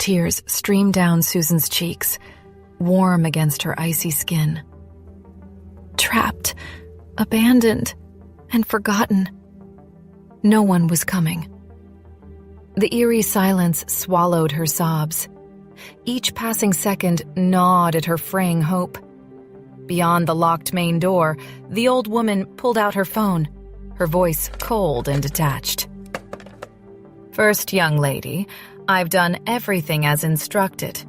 Tears streamed down Susan's cheeks, warm against her icy skin. Trapped, abandoned, and forgotten. No one was coming. The eerie silence swallowed her sobs. Each passing second gnawed at her fraying hope. Beyond the locked main door, the old woman pulled out her phone, her voice cold and detached. "First, young lady, I've done everything as instructed."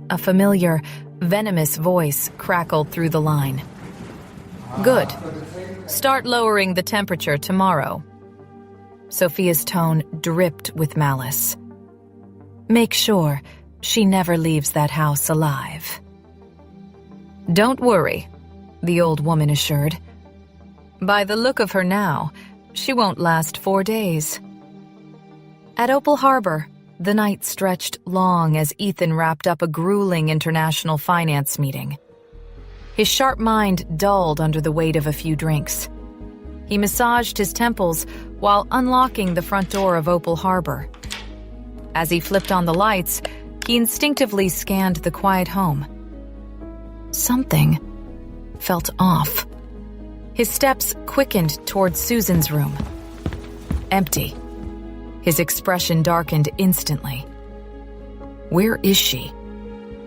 A familiar, venomous voice crackled through the line. "Good. Start lowering the temperature tomorrow." Sophia's tone dripped with malice. "Make sure she never leaves that house alive." "Don't worry," the old woman assured. "By the look of her now, she won't last 4 days." At Opal Harbor, the night stretched long as Ethan wrapped up a grueling international finance meeting. His sharp mind dulled under the weight of a few drinks. He massaged his temples while unlocking the front door of Opal Harbor. As he flipped on the lights, he instinctively scanned the quiet home. Something felt off. His steps quickened toward Susan's room. Empty. His expression darkened instantly. Where is she?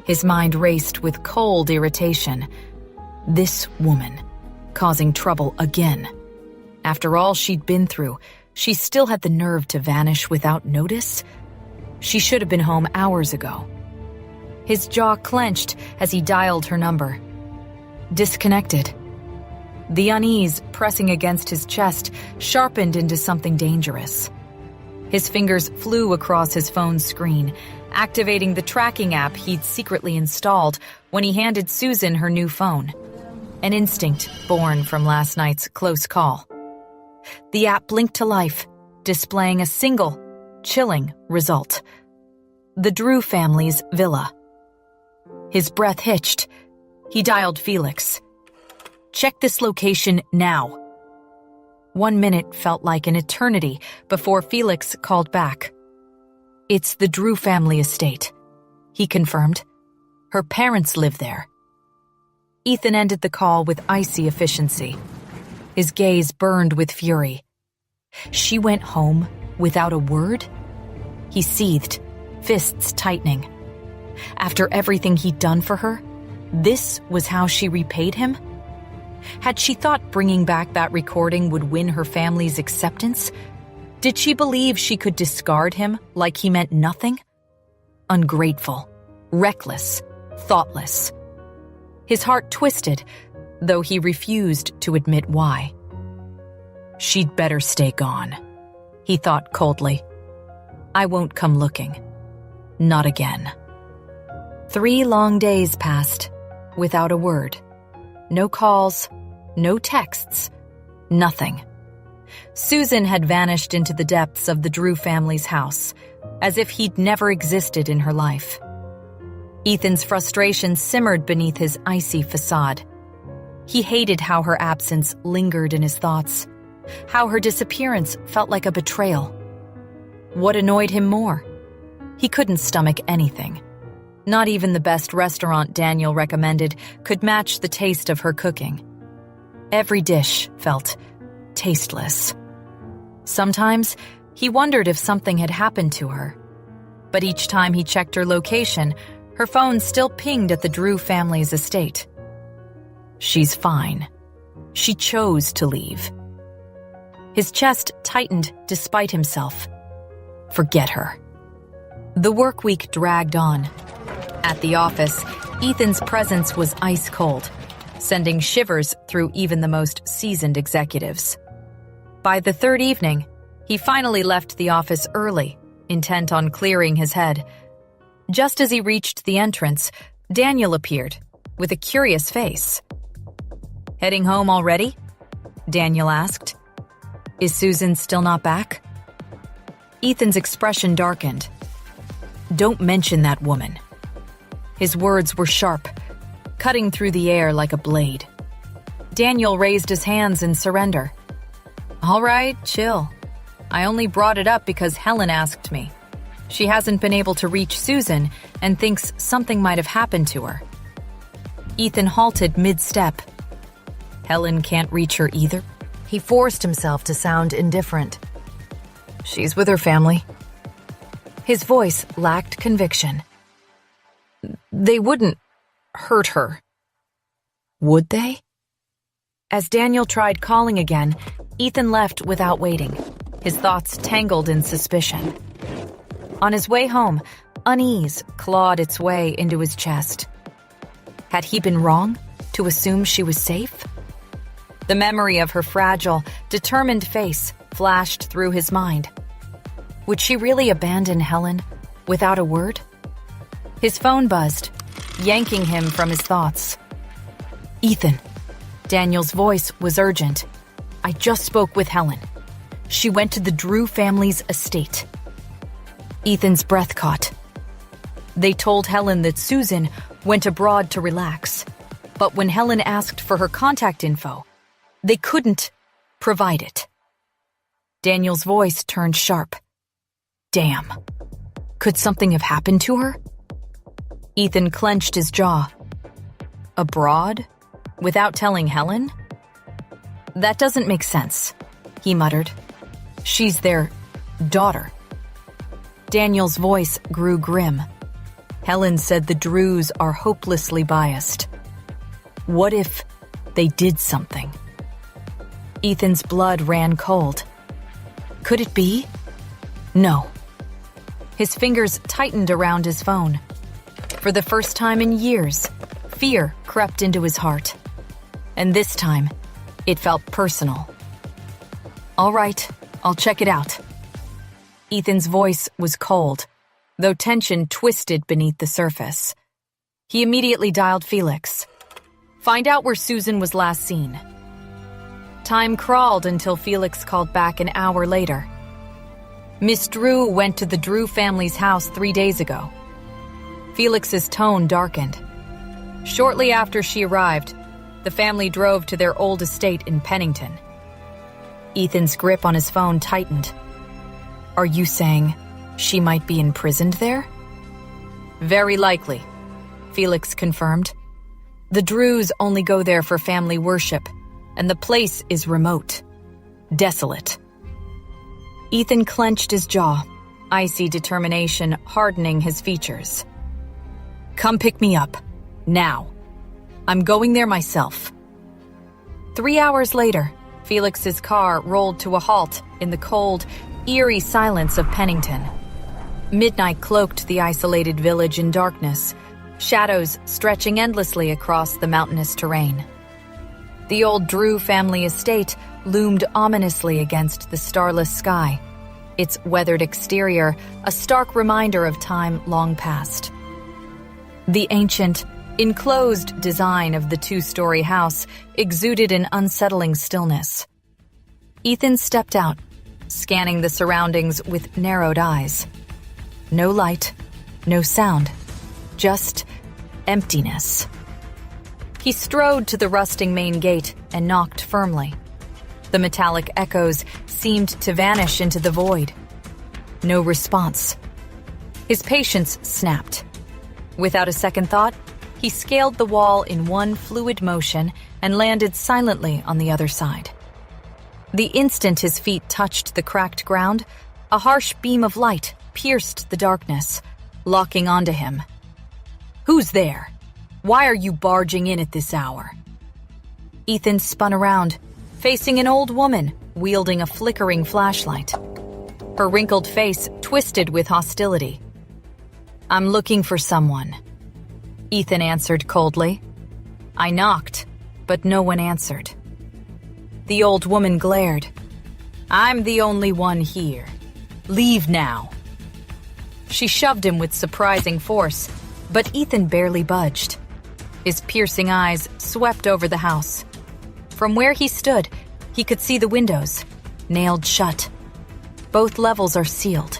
His mind raced with cold irritation. This woman, causing trouble again. After all she'd been through, she still had the nerve to vanish without notice? She should have been home hours ago. His jaw clenched as he dialed her number. Disconnected. The unease pressing against his chest sharpened into something dangerous. His fingers flew across his phone's screen, activating the tracking app he'd secretly installed when he handed Susan her new phone. An instinct born from last night's close call. The app blinked to life, displaying a single, chilling result. The Drew family's villa. His breath hitched. He dialed Felix. "Check this location now." 1 minute felt like an eternity before Felix called back. "It's the Drew family estate," he confirmed. "Her parents live there." Ethan ended the call with icy efficiency. His gaze burned with fury. She went home without a word? He seethed, fists tightening. After everything he'd done for her, this was how she repaid him? Had she thought bringing back that recording would win her family's acceptance? Did she believe she could discard him like he meant nothing? Ungrateful, reckless, thoughtless. His heart twisted, though he refused to admit why. She'd better stay gone, he thought coldly. I won't come looking. Not again. 3 long days passed, without a word. No calls, no texts, nothing. Susan had vanished into the depths of the Drew family's house, as if he'd never existed in her life. Ethan's frustration simmered beneath his icy facade. He hated how her absence lingered in his thoughts, how her disappearance felt like a betrayal. What annoyed him more? He couldn't stomach anything. Not even the best restaurant Daniel recommended could match the taste of her cooking. Every dish felt tasteless. Sometimes he wondered if something had happened to her. But each time he checked her location, her phone still pinged at the Drew family's estate. She's fine. She chose to leave. His chest tightened despite himself. Forget her. The work week dragged on. At the office, Ethan's presence was ice cold, sending shivers through even the most seasoned executives. By the 3rd evening, he finally left the office early, intent on clearing his head. Just as he reached the entrance, Daniel appeared, with a curious face. "Heading home already?" Daniel asked. "Is Susan still not back?" Ethan's expression darkened. "Don't mention that woman." His words were sharp, cutting through the air like a blade. Daniel raised his hands in surrender. "All right, chill. I only brought it up because Helen asked me." She hasn't been able to reach Susan and thinks something might have happened to her. Ethan halted mid-step. Helen can't reach her either. He forced himself to sound indifferent. She's with her family. His voice lacked conviction. They wouldn't hurt her. Would they? As Daniel tried calling again, Ethan left without waiting, his thoughts tangled in suspicion. On his way home, unease clawed its way into his chest. Had he been wrong to assume she was safe? The memory of her fragile, determined face flashed through his mind. Would she really abandon Helen without a word? His phone buzzed, yanking him from his thoughts. Ethan. Daniel's voice was urgent. I just spoke with Helen. She went to the Drew family's estate. Ethan's breath caught. They told Helen that Susan went abroad to relax, but when Helen asked for her contact info, they couldn't provide it. Daniel's voice turned sharp. Damn. Could something have happened to her? Ethan clenched his jaw. Abroad? Without telling Helen? That doesn't make sense, he muttered. She's their daughter. Daniel's voice grew grim. Helen said the Drews are hopelessly biased. What if they did something? Ethan's blood ran cold. Could it be? No. His fingers tightened around his phone. For the first time in years, fear crept into his heart. And this time, it felt personal. All right, I'll check it out. Ethan's voice was cold, though tension twisted beneath the surface. He immediately dialed Felix. Find out where Susan was last seen. Time crawled until Felix called back an hour later. Miss Drew went to the Drew family's house 3 days ago. Felix's tone darkened. Shortly after she arrived, the family drove to their old estate in Pennington. Ethan's grip on his phone tightened. Are you saying she might be imprisoned there? Very likely, Felix confirmed. The Drews only go there for family worship, and the place is remote, desolate. Ethan clenched his jaw, icy determination hardening his features. Come pick me up, now. I'm going there myself. 3 hours later, Felix's car rolled to a halt in the cold, eerie silence of Pennington. Midnight cloaked the isolated village in darkness, shadows stretching endlessly across the mountainous terrain. The old Drew family estate loomed ominously against the starless sky, its weathered exterior a stark reminder of time long past. The ancient, enclosed design of the 2-story house exuded an unsettling stillness. Ethan stepped out, scanning the surroundings with narrowed eyes. No light, no sound, just emptiness. He strode to the rusting main gate and knocked firmly. The metallic echoes seemed to vanish into the void. No response. His patience snapped. Without a second thought, he scaled the wall in one fluid motion and landed silently on the other side. The instant his feet touched the cracked ground, a harsh beam of light pierced the darkness, locking onto him. Who's there? Why are you barging in at this hour? Ethan spun around, facing an old woman wielding a flickering flashlight. Her wrinkled face twisted with hostility. I'm looking for someone, Ethan answered coldly. I knocked, but no one answered. The old woman glared. I'm the only one here. Leave now. She shoved him with surprising force, but Ethan barely budged. His piercing eyes swept over the house. From where he stood, he could see the windows, nailed shut. Both levels are sealed.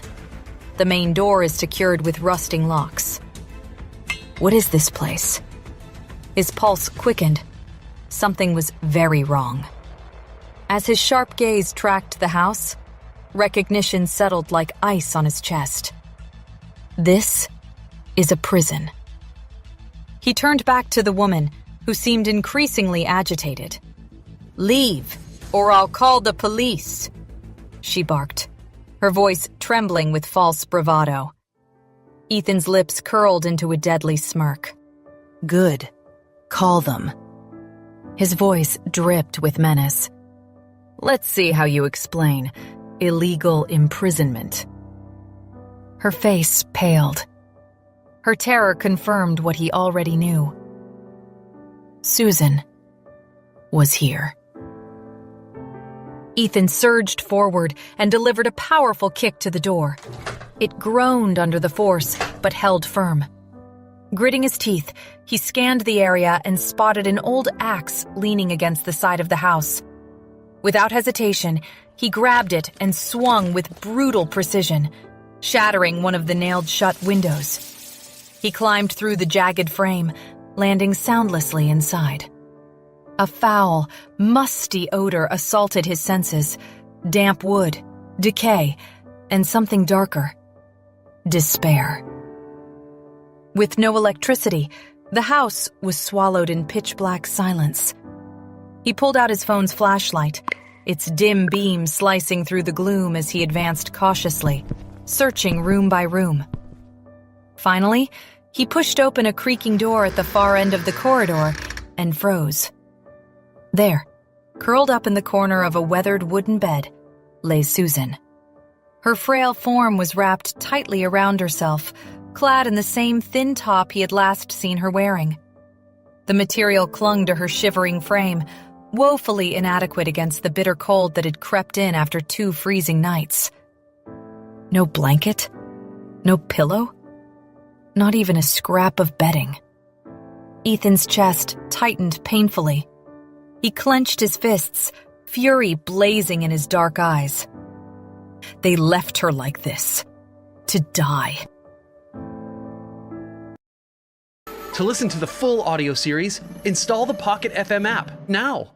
The main door is secured with rusting locks. What is this place? His pulse quickened. Something was very wrong. As his sharp gaze tracked the house, recognition settled like ice on his chest. This is a prison. He turned back to the woman, who seemed increasingly agitated. "Leave, or I'll call the police," she barked, her voice trembling with false bravado. Ethan's lips curled into a deadly smirk. "Good. Call them." His voice dripped with menace. "Let's see how you explain illegal imprisonment." Her face paled. Her terror confirmed what he already knew. Susan was here. Ethan surged forward and delivered a powerful kick to the door. It groaned under the force, but held firm. Gritting his teeth, he scanned the area and spotted an old axe leaning against the side of the house. Without hesitation, he grabbed it and swung with brutal precision, shattering one of the nailed-shut windows. He climbed through the jagged frame, landing soundlessly inside. A foul, musty odor assaulted his senses: damp wood, decay, and something darker: despair. With no electricity, the house was swallowed in pitch-black silence. He pulled out his phone's flashlight, its dim beam slicing through the gloom as he advanced cautiously, searching room by room. Finally, he pushed open a creaking door at the far end of the corridor and froze. There, curled up in the corner of a weathered wooden bed, lay Susan. Her frail form was wrapped tightly around herself, clad in the same thin top he had last seen her wearing. The material clung to her shivering frame, woefully inadequate against the bitter cold that had crept in after 2 freezing nights. No blanket, no pillow, not even a scrap of bedding. Ethan's chest tightened painfully. He clenched his fists, fury blazing in his dark eyes. They left her like this, to die. To listen to the full audio series, install the Pocket FM app now.